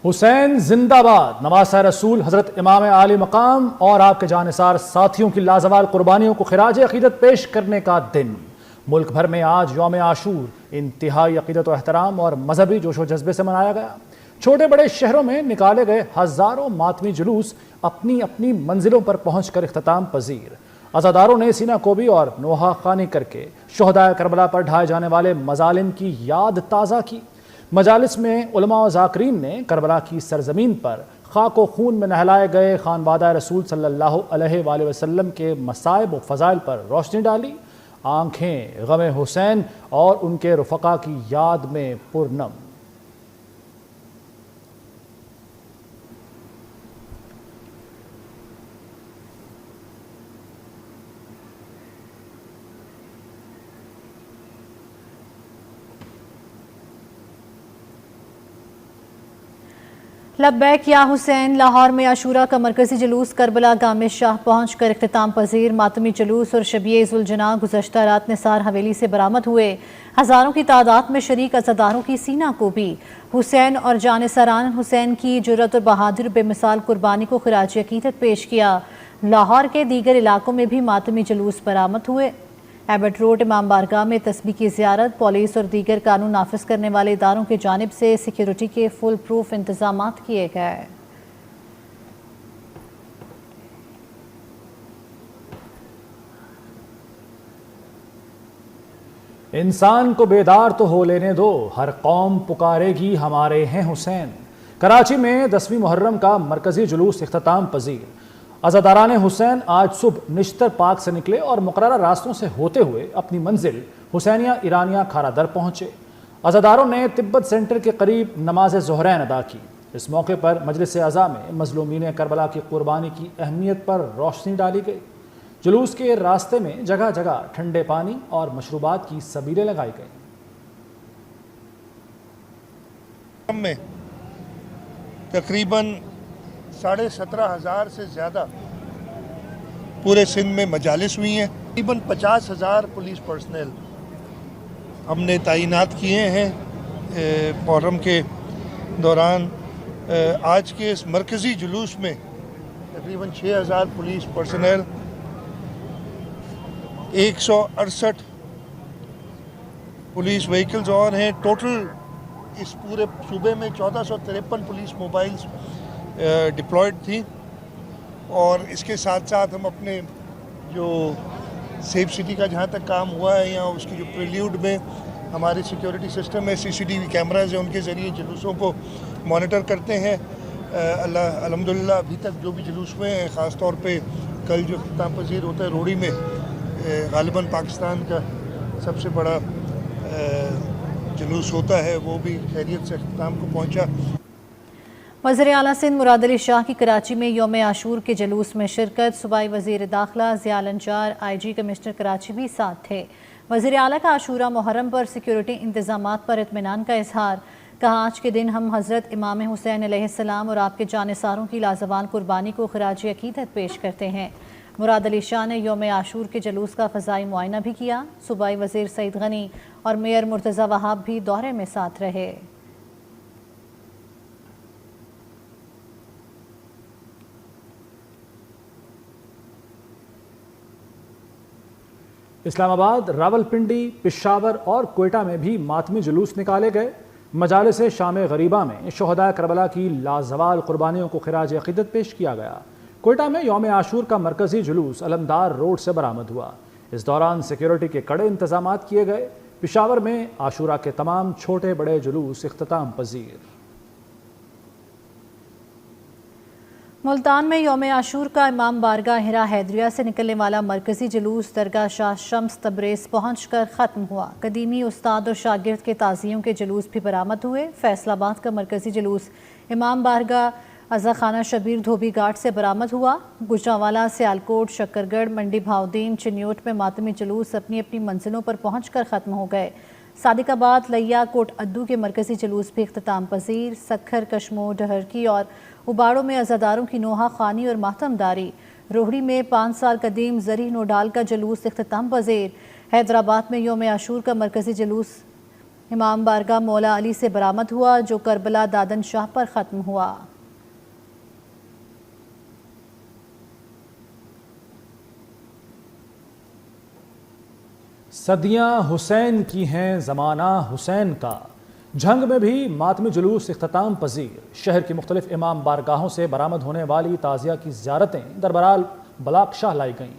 حسین زندہ باد۔ نواسہ رسول حضرت امام عالی مقام اور آپ کے جانثار ساتھیوں کی لازوال قربانیوں کو خراج عقیدت پیش کرنے کا دن۔ ملک بھر میں آج یوم عاشور انتہائی عقیدت و احترام اور مذہبی جوش و جذبے سے منایا گیا۔ چھوٹے بڑے شہروں میں نکالے گئے ہزاروں ماتمی جلوس اپنی اپنی منزلوں پر پہنچ کر اختتام پذیر۔ عزاداروں نے سینہ کوبی اور نوحہ خوانی کر کے شہدائے کربلا پر ڈھائے جانے والے مظالم کی یاد تازہ کی۔ مجالس میں علماء و ذاکرین نے کربلا کی سرزمین پر خاک و خون میں نہلائے گئے خانوادہ رسول صلی اللہ علیہ وآلہ وسلم کے مصائب و فضائل پر روشنی ڈالی۔ آنکھیں غم حسین اور ان کے رفقا کی یاد میں پرنم۔ لبیک یا حسین۔ لاہور میں عاشورہ کا مرکزی جلوس کربلا گام شاہ پہنچ کر اختتام پذیر۔ ماتمی جلوس اور شبیہ ذوالجناح گزشتہ رات نثار حویلی سے برآمد ہوئے۔ ہزاروں کی تعداد میں شریک عزاداروں کی سینہ کوبی۔ حسین اور جانثاران حسین کی جرأت اور بہادر بے مثال قربانی کو خراج عقیدت پیش کیا۔ لاہور کے دیگر علاقوں میں بھی ماتمی جلوس برآمد ہوئے۔ ایبٹ روڈ امام بارگاہ میں تسبیح کی زیارت۔ پولیس اور دیگر قانون نافذ کرنے والے اداروں کی جانب سے سیکیورٹی کے فل پروف انتظامات کیے گئے۔ انسان کو بیدار تو ہو لینے دو، ہر قوم پکارے گی ہمارے ہیں حسین۔ کراچی میں 10ویں محرم کا مرکزی جلوس اختتام پذیر۔ عزاداران حسین آج صبح نشتر پاک سے نکلے اور مقررہ راستوں سے ہوتے ہوئے اپنی منزل حسینیہ ایرانیہ کھارا در پہنچے۔ عزاداروں نے تبت سینٹر کے قریب نماز ظہرین ادا کی۔ اس موقع پر مجلس اعضاء میں مظلومین کربلا کی قربانی کی اہمیت پر روشنی ڈالی گئی۔ جلوس کے راستے میں جگہ جگہ ٹھنڈے پانی اور مشروبات کی سبیلیں لگائی گئیں۔ میں تقریباً 17,500 سے زیادہ پورے سندھ میں مجالس ہوئی ہیں۔ تقریباً 50,000 پولیس پرسنل ہم نے تعینات کیے ہیں محرم کے دوران۔ آج کے اس مرکزی جلوس میں تقریباً 6,000 پولیس پرسنل، 168 پولیس وہیکلز اور ہیں۔ ٹوٹل اس پورے صوبے میں 1453 پولیس موبائلز ڈپلائڈ تھی، اور اس کے ساتھ ساتھ ہم اپنے جو سیف سٹی کا جہاں تک کام ہوا ہے یا اس کی جو پریلیوڈ میں ہمارے سیکیورٹی سسٹم میں CCTV کیمراز ہیں، ان کے ذریعے جلوسوں کو مانیٹر کرتے ہیں۔ الحمدللہ ابھی تک جو بھی جلوس ہوئے ہیں، خاص طور پہ کل جو اختتام پذیر ہوتا ہے روڑی میں، غالباً پاکستان کا سب سے بڑا جلوس ہوتا ہے، وہ بھی خیریت سے اختتام کو پہنچا۔ وزیر اعلیٰ سندھ مراد علی شاہ کی کراچی میں یوم عاشور کے جلوس میں شرکت۔ صوبائی وزیر داخلہ ضیاء الانچار، IG کمشنر کراچی بھی ساتھ تھے۔ وزیر اعلیٰ کا عاشورہ محرم پر سیکیورٹی انتظامات پر اطمینان کا اظہار۔ کہا آج کے دن ہم حضرت امام حسین علیہ السلام اور آپ کے جانثاروں کی لازوال قربانی کو خراج عقیدت پیش کرتے ہیں۔ مراد علی شاہ نے یوم عاشور کے جلوس کا فضائی معائنہ بھی کیا۔ صوبائی وزیر سعید غنی اور میئر مرتضی وہاب بھی دورے میں ساتھ رہے۔ اسلام آباد، راولپنڈی، پشاور اور کوئٹہ میں بھی ماتمی جلوس نکالے گئے۔ مجالس شام غریبہ میں شہداء کربلا کی لازوال قربانیوں کو خراج عقیدت پیش کیا گیا۔ کوئٹہ میں یوم عاشور کا مرکزی جلوس علمدار روڈ سے برآمد ہوا۔ اس دوران سیکیورٹی کے کڑے انتظامات کیے گئے۔ پشاور میں عاشورہ کے تمام چھوٹے بڑے جلوس اختتام پذیر۔ ملتان میں یوم عاشور کا امام بارگاہ حرا حیدریہ سے نکلنے والا مرکزی جلوس درگاہ شاہ شمس تبریز پہنچ کر ختم ہوا۔ قدیمی استاد اور شاگرد کے تعزیوں کے جلوس بھی برآمد ہوئے۔ فیصل آباد کا مرکزی جلوس امام بارگاہ عزا خانہ شبیر دھوبی گھاٹ سے برآمد ہوا۔ گجرانوالہ، سیالکوٹ، شکرگڑھ، منڈی بہاؤدین، چنیوٹ میں ماتمی جلوس اپنی اپنی منزلوں پر پہنچ کر ختم ہو گئے۔ صادق آباد، لیا، کوٹ ادو کے مرکزی جلوس بھی اختتام پذیر۔ سکھر، کشمو، ڈہرکی اور اباڑوں میں عزاداروں کی نوحہ خوانی اور ماتم داری۔ روہڑی میں 5 سال قدیم زرعی نوڈال کا جلوس اختتام پذیر۔ حیدرآباد میں یوم عاشور کا مرکزی جلوس امام بارگاہ مولا علی سے برآمد ہوا جو کربلا دادن شاہ پر ختم ہوا۔ صدیاں حسین کی ہیں زمانہ حسین کا، جھنگ میں بھی ماتمی جلوس اختتام پذیر۔ شہر کی مختلف امام بارگاہوں سے برآمد ہونے والی تعزیہ کی زیارتیں دربار بلاک شاہ لائی گئیں۔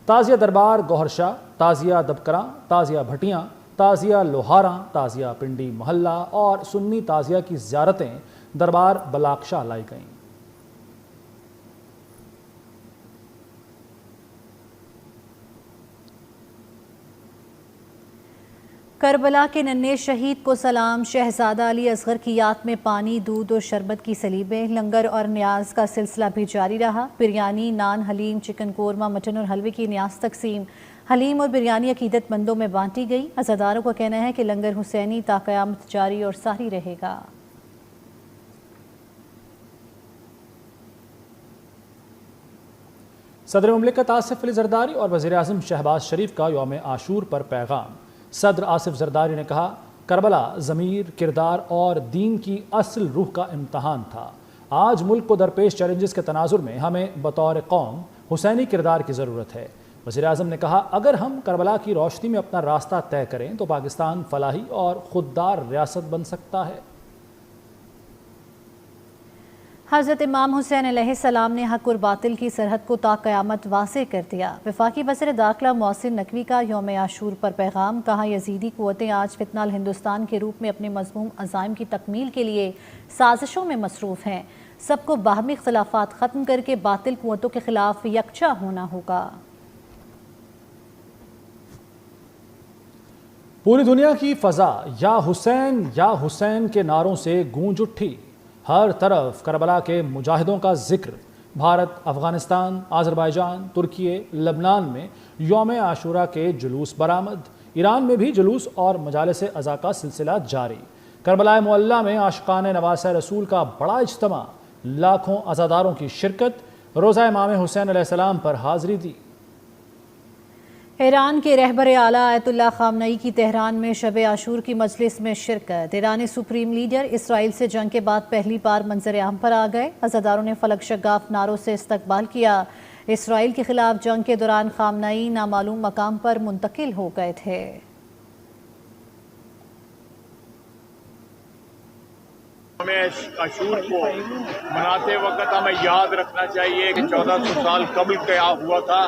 تعزیہ دربار گوہر شاہ، تعزیہ دبکراں، تعزیہ بھٹیاں، تعزیہ لوہاراں، تعزیہ پنڈی محلہ اور سنی تعزیہ کی زیارتیں دربار بلاک شاہ لائی گئیں۔ کربلا کے ننھے شہید کو سلام۔ شہزادہ علی اصغر کی یاد میں پانی، دودھ اور شربت کی سلیبیں، لنگر اور نیاز کا سلسلہ بھی جاری رہا۔ بریانی، نان، حلیم، چکن قورمہ، مٹن اور حلوے کی نیاز تقسیم۔ حلیم اور بریانی عقیدت مندوں میں بانٹی گئی۔ عزاداروں کا کہنا ہے کہ لنگر حسینی تا قیامت جاری اور ساری رہے گا۔ صدر مملکت آصف علی زرداری اور وزیر اعظم شہباز شریف کا یوم عاشور پر پیغام۔ صدر آصف زرداری نے کہا، کربلا ضمیر، کردار اور دین کی اصل روح کا امتحان تھا۔ آج ملک کو درپیش چیلنجز کے تناظر میں ہمیں بطور قوم حسینی کردار کی ضرورت ہے۔ وزیر اعظم نے کہا، اگر ہم کربلا کی روشنی میں اپنا راستہ طے کریں تو پاکستان فلاحی اور خوددار ریاست بن سکتا ہے۔ حضرت امام حسین علیہ السلام نے حق اور باطل کی سرحد کو تا قیامت واضح کر دیا۔ وفاقی وزیر داخلہ محسن نقوی کا یوم عاشور پر پیغام۔ کہا، یزیدی قوتیں آج فتنہ الہندوستان کے روپ میں اپنے مذموم عزائم کی تکمیل کے لیے سازشوں میں مصروف ہیں۔ سب کو باہمی اختلافات ختم کر کے باطل قوتوں کے خلاف یکجا ہونا ہوگا۔ پوری دنیا کی فضا یا حسین کے نعروں سے گونج اٹھی۔ ہر طرف کربلا کے مجاہدوں کا ذکر۔ بھارت، افغانستان، آذربائیجان، ترکیے، لبنان میں یوم عاشورہ کے جلوس برآمد۔ ایران میں بھی جلوس اور مجالس عزا کا سلسلہ جاری۔ کربلا معلیٰ میں عاشقان نواسہ رسول کا بڑا اجتماع، لاکھوں عزاداروں کی شرکت۔ روزہ امام حسین علیہ السلام پر حاضری دی۔ ایران کے رہبر اعلیٰ آیت اللہ خامنئی کی تہران میں شب عاشور کی مجلس میں شرکت۔ ایرانی سپریم لیڈر اسرائیل سے جنگ کے بعد پہلی بار منظر عام پر آ گئے۔ عزاداروں نے فلک شگاف نعروں سے استقبال کیا۔ اسرائیل کے خلاف جنگ کے دوران خامنئی نامعلوم مقام پر منتقل ہو گئے تھے۔ عاشور کو مناتے وقت ہمیں یاد رکھنا چاہیے کہ 1400 سال قبل کیا ہوا تھا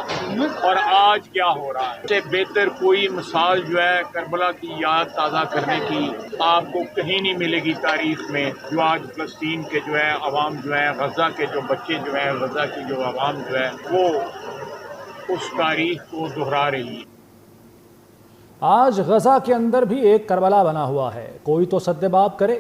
اور آج کیا ہو رہا ہے۔ اس سے بہتر کوئی مثال جو ہے کربلا کی یاد تازہ کرنے کی آپ کو کہیں نہیں ملے گی تاریخ میں۔ جو آج فلسطین کے جو ہے عوام جو ہے، غزہ کے جو بچے جو ہیں، غزہ کی جو عوام جو ہے وہ اس تاریخ کو دہرا رہی ہے۔ آج غزہ کے اندر بھی ایک کربلا بنا ہوا ہے، کوئی تو سد باب کرے۔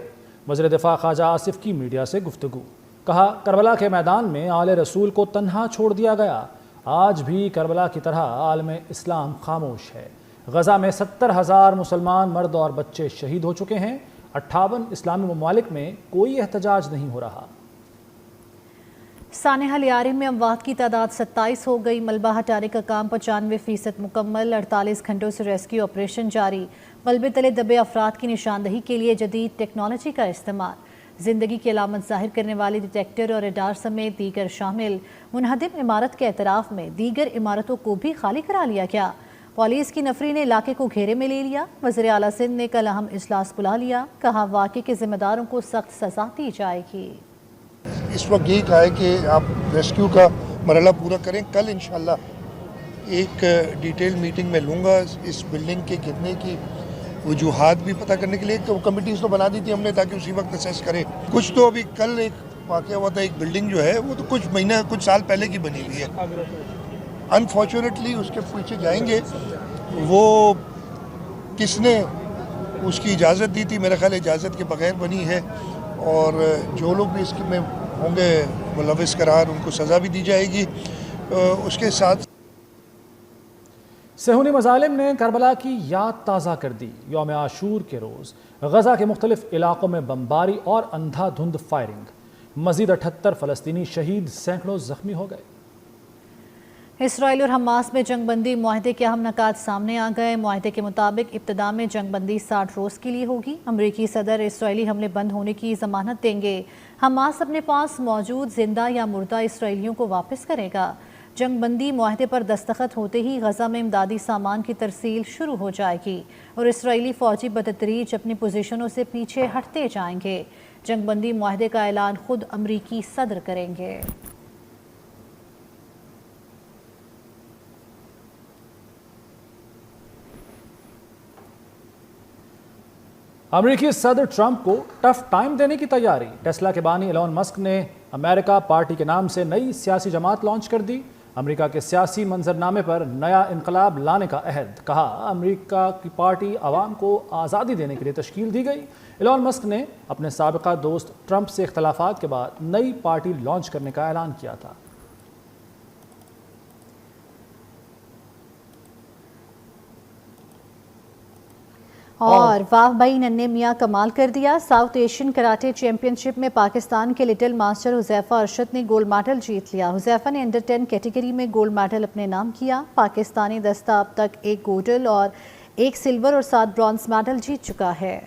وزیر دفاع خواجہ آصف کی میڈیا سے گفتگو۔ کہا، کربلا کے میدان میں آل رسول کو تنہا چھوڑ دیا گیا۔ آج بھی کربلا کی طرح عالم اسلام خاموش ہے۔ غزہ میں 70,000 مسلمان مرد اور بچے شہید ہو چکے ہیں۔ 58 اسلامی ممالک میں کوئی احتجاج نہیں ہو رہا۔ سانحہ لیاری میں اموات کی تعداد 27 ہو گئی۔ ملبہ ہٹانے کا کام 95% مکمل۔ 48 گھنٹوں سے ریسکیو آپریشن جاری۔ ملبے تلے دبے افراد کی نشاندہی کے لیے جدید ٹیکنالوجی کا استعمال۔ زندگی کی علامت ظاہر کرنے والے ڈیٹیکٹر اور ریڈار سمیت دیگر شامل۔ منہدم عمارت کے اعتراف میں دیگر عمارتوں کو بھی خالی کرا لیا گیا۔ پولیس کی نفری نے علاقے کو گھیرے میں لے لیا۔ وزیر اعلیٰ سندھ نے کل اہم اجلاس بلا لیا۔ کہا، واقعے کے ذمہ داروں کو سخت سزا دی جائے گی۔ اس وقت یہی کہا ہے کہ آپ ریسکیو کا مرحلہ پورا کریں۔ کل انشاءاللہ ایک ڈیٹیل میٹنگ میں لوں گا اس بلڈنگ کے گرنے کی وجوہات بھی پتہ کرنے کے لیے۔ کمیٹیز تو بنا دی تھی ہم نے تاکہ اسی وقت اسیس کریں۔ کچھ تو ابھی کل ایک واقعہ ہوا تھا، ایک بلڈنگ جو ہے وہ تو کچھ سال پہلے کی بنی ہوئی ہے۔ انفارچونیٹلی اس کے پیچھے جائیں گے وہ کس نے اس کی اجازت دی تھی، میرا خیال اجازت کے بغیر بنی ہے، اور جو لوگ بھی اس میں ہوں گے ملوث قرار ان کو سزا بھی دی جائے گی۔ اس کے ساتھ صہیونی مظالم نے کربلا کی یاد تازہ کر دی۔ یوم عاشور کے روز غزہ کے مختلف علاقوں میں بمباری اور اندھا دھند فائرنگ۔ مزید 78 فلسطینی شہید، سینکڑوں زخمی ہو گئے۔ اسرائیل اور حماس میں جنگ بندی معاہدے کے اہم نکات سامنے آ گئے۔ معاہدے کے مطابق ابتدا میں جنگ بندی 60 روز کے لیے ہوگی۔ امریکی صدر اسرائیلی حملے بند ہونے کی ضمانت دیں گے۔ حماس اپنے پاس موجود زندہ یا مردہ اسرائیلیوں کو واپس کرے گا۔ جنگ بندی معاہدے پر دستخط ہوتے ہی غزہ میں امدادی سامان کی ترسیل شروع ہو جائے گی اور اسرائیلی فوجی بتدریج اپنی پوزیشنوں سے پیچھے ہٹتے جائیں گے۔ جنگ بندی معاہدے کا اعلان خود امریکی صدر کریں گے۔ امریکی صدر ٹرمپ کو ٹف ٹائم دینے کی تیاری۔ ٹیسلا کے بانی ایلون مسک نے امریکہ پارٹی کے نام سے نئی سیاسی جماعت لانچ کر دی۔ امریکہ کے سیاسی منظرنامے پر نیا انقلاب لانے کا عہد۔ کہا امریکہ کی پارٹی عوام کو آزادی دینے کے لیے تشکیل دی گئی۔ ایلون مسک نے اپنے سابقہ دوست ٹرمپ سے اختلافات کے بعد نئی پارٹی لانچ کرنے کا اعلان کیا تھا۔ اور واہ بھائی ننے میاں کمال کر دیا۔ ساؤتھ ایشین کراٹے چیمپئن شپ میں پاکستان کے لٹل ماسٹر حذیفہ ارشد نے گولڈ میڈل جیت لیا۔ حذیفہ نے انڈر 10 کیٹیگری میں گولڈ میڈل اپنے نام کیا۔ پاکستانی دستہ اب تک 1 گولڈ اور 1 سلور اور 7 برونز میڈل جیت چکا ہے۔